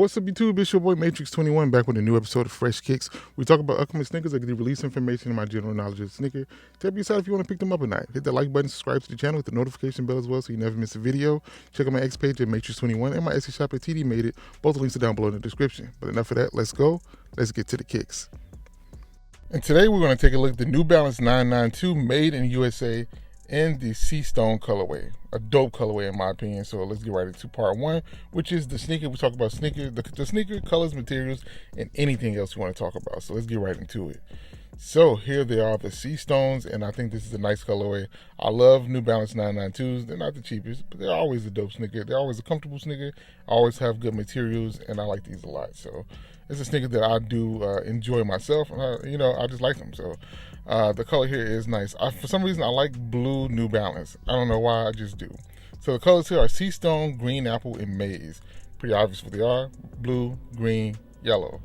What's up, YouTube? It's your boy M8trix21 back with a new episode of Fresh Kicks. We talk about upcoming sneakers. I give you release information and my general knowledge of the sneaker. Tell me decide if you want to pick them up or not. Hit that like button, subscribe to the channel, hit the notification bell as well so you never miss a video. Check out my X page at M8trix21 and my Etsy shop at TDMadeIt. Both links are down below in the description. But enough of that. Let's go. Let's get to the kicks. And today we're going to take a look at the New Balance 992 made in USA in the Sea Stone colorway. A dope colorway in my opinion. So let's get right into part one, which is the sneaker. We talk about sneaker, the sneaker, colors, materials, and anything else you want to talk about. So let's get right into it. So here they are, the Sea Stones, and I think this is a nice colorway. I love New Balance 992s. They're not the cheapest, but they're always a dope sneaker. They're always a comfortable sneaker. Always have good materials, and I like these a lot. So it's a sneaker that I do enjoy myself, and I just like them. So the color here is nice. For some reason, I like blue New Balance. I don't know why, I just do. So the colors here are Sea Stone, Green Apple, and Maize. Pretty obvious what they are: blue, green, yellow.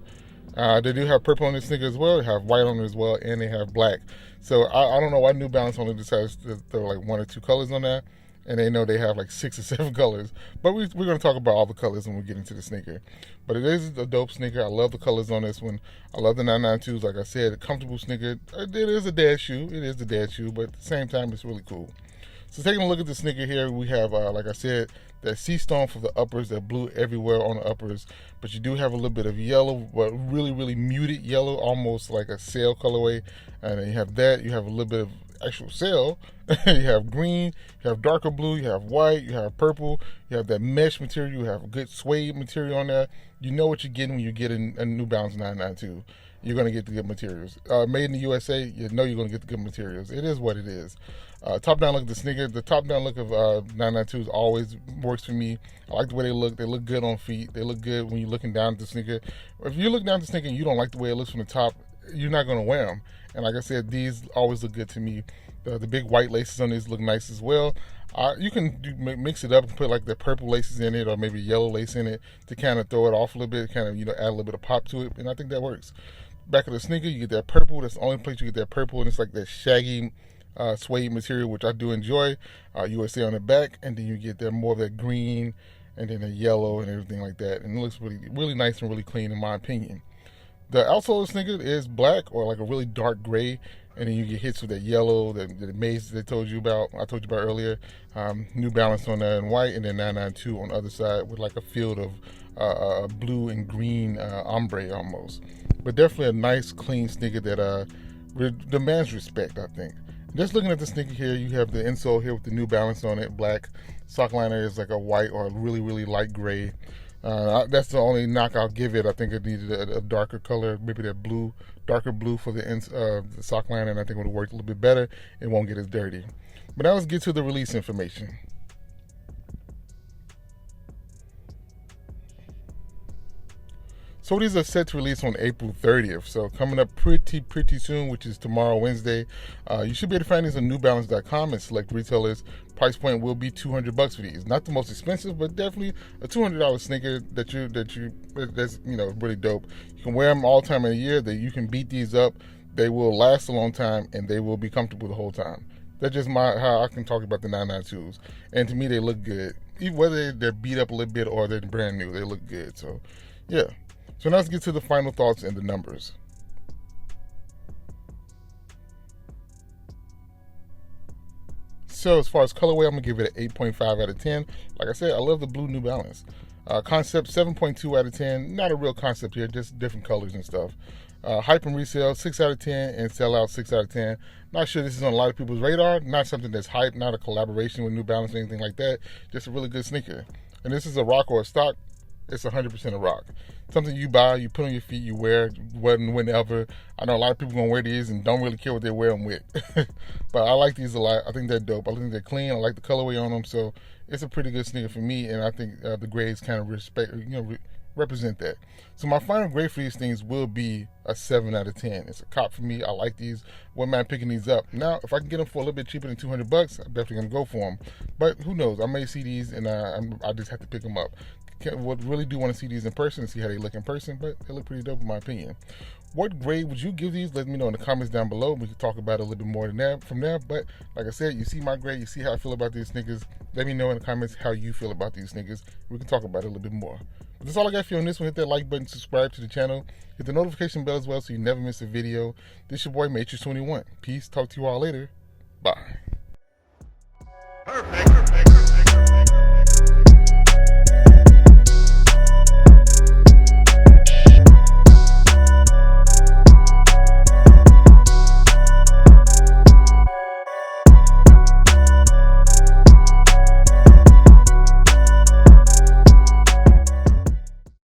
They do have purple on this sneaker as well. They have white on it as well, and they have black. So I don't know why New Balance only decides to throw like 1 or 2 colors on that, and they know they have like 6 or 7 colors. But we're going to talk about all the colors when we get into the sneaker. But it is a dope sneaker. I love the colors on this one. I love the 992s. Like I said, a comfortable sneaker. It is a dad shoe. It is a dad shoe, but at the same time, it's really cool. So taking a look at the sneaker here, we have, like I said, that Sea Stone for the uppers, that blue everywhere on the uppers, but you do have a little bit of yellow, but really, really muted yellow, almost like a sail colorway. And then you have that, you have a little bit of actual sail. You have green, you have darker blue, you have white, you have purple, you have that mesh material, you have a good suede material on there. You know what you're getting when you get a New Balance 992. You're going to get the good materials. Made in the USA, you know you're going to get the good materials. It is what it is. Top down look at the sneaker. The top down look of 992s always works for me. I like the way they look. They look good on feet. They look good when you're looking down at the sneaker. If you look down at the sneaker and you don't like the way it looks from the top, you're not going to wear them. And like I said, these always look good to me. The big white laces on these look nice as well. You can mix it up and put like the purple laces in it, or maybe yellow lace in it to kind of throw it off a little bit, kind of add a little bit of pop to it, and I think that works. Back of the sneaker, you get that purple. That's the only place you get that purple, and it's like that shaggy suede material, which I do enjoy. USA on the back, and then you get that more of that green, and then the yellow and everything like that, and it looks really, really nice and really clean in my opinion. The outsole of the sneaker is black or like a really dark gray, and then you get hits with that yellow, the Maize that I told you about earlier. New Balance on that in white, and then 992 on the other side with like a field of blue and green ombre almost. But definitely a nice, clean sneaker that demands respect, I think. Just looking at the sneaker here, you have the insole here with the New Balance on it, black. Sock liner is like a white or a really, really light gray. That's the only knock I'll give it. I think it needed a darker color, maybe that blue, darker blue for the sock liner, and I think it would have worked a little bit better. It won't get as dirty. But now let's get to the release information. So these are set to release on April 30th. So coming up pretty soon, which is tomorrow, Wednesday. You should be able to find these on newbalance.com and select retailers. Price point will be $200 for these. Not the most expensive, but definitely a $200 sneaker that's really dope. You can wear them all time of the year. That you can beat these up. They will last a long time, and they will be comfortable the whole time. That's just how I can talk about the 992s. And to me, they look good. Even whether they're beat up a little bit or they're brand new, they look good. So yeah. So now let's get to the final thoughts and the numbers. So as far as colorway, I'm going to give it an 8.5 out of 10. Like I said, I love the blue New Balance. Concept, 7.2 out of 10. Not a real concept here, just different colors and stuff. Hype and resale, 6 out of 10. And sell out, 6 out of 10. Not sure this is on a lot of people's radar. Not something that's hype, not a collaboration with New Balance or anything like that. Just a really good sneaker. And this is a rock or a stock. It's 100% a rock. Something you buy, you put on your feet, you wear whenever. I know a lot of people gonna wear these and don't really care what they wear them with. But I like these a lot. I think they're dope. I think they're clean. I like the colorway on them. So it's a pretty good sneaker for me. And I think the grades kind of represent that. So my final grade for these things will be a 7 out of 10. It's a cop for me. I like these. Wouldn't mind picking these up. Now, if I can get them for a little bit cheaper than $200, I'm definitely gonna go for them. But who knows? I may see these and I just have to pick them up. Would really do want to see these in person and see how they look in person, but they look pretty dope in my opinion. What grade would you give these? Let me know in the comments down below. We can talk about it a little bit more than that from there. But like I said, you see my grade, you see how I feel about these sneakers. Let me know in the comments how you feel about these sneakers. We can talk about it a little bit more. But that's all I got for you on this one. Hit that like button, subscribe to the channel, hit the notification bell as well so you never miss a video. This your boy M8trix21. Peace. Talk to you all later. Bye. Perfect.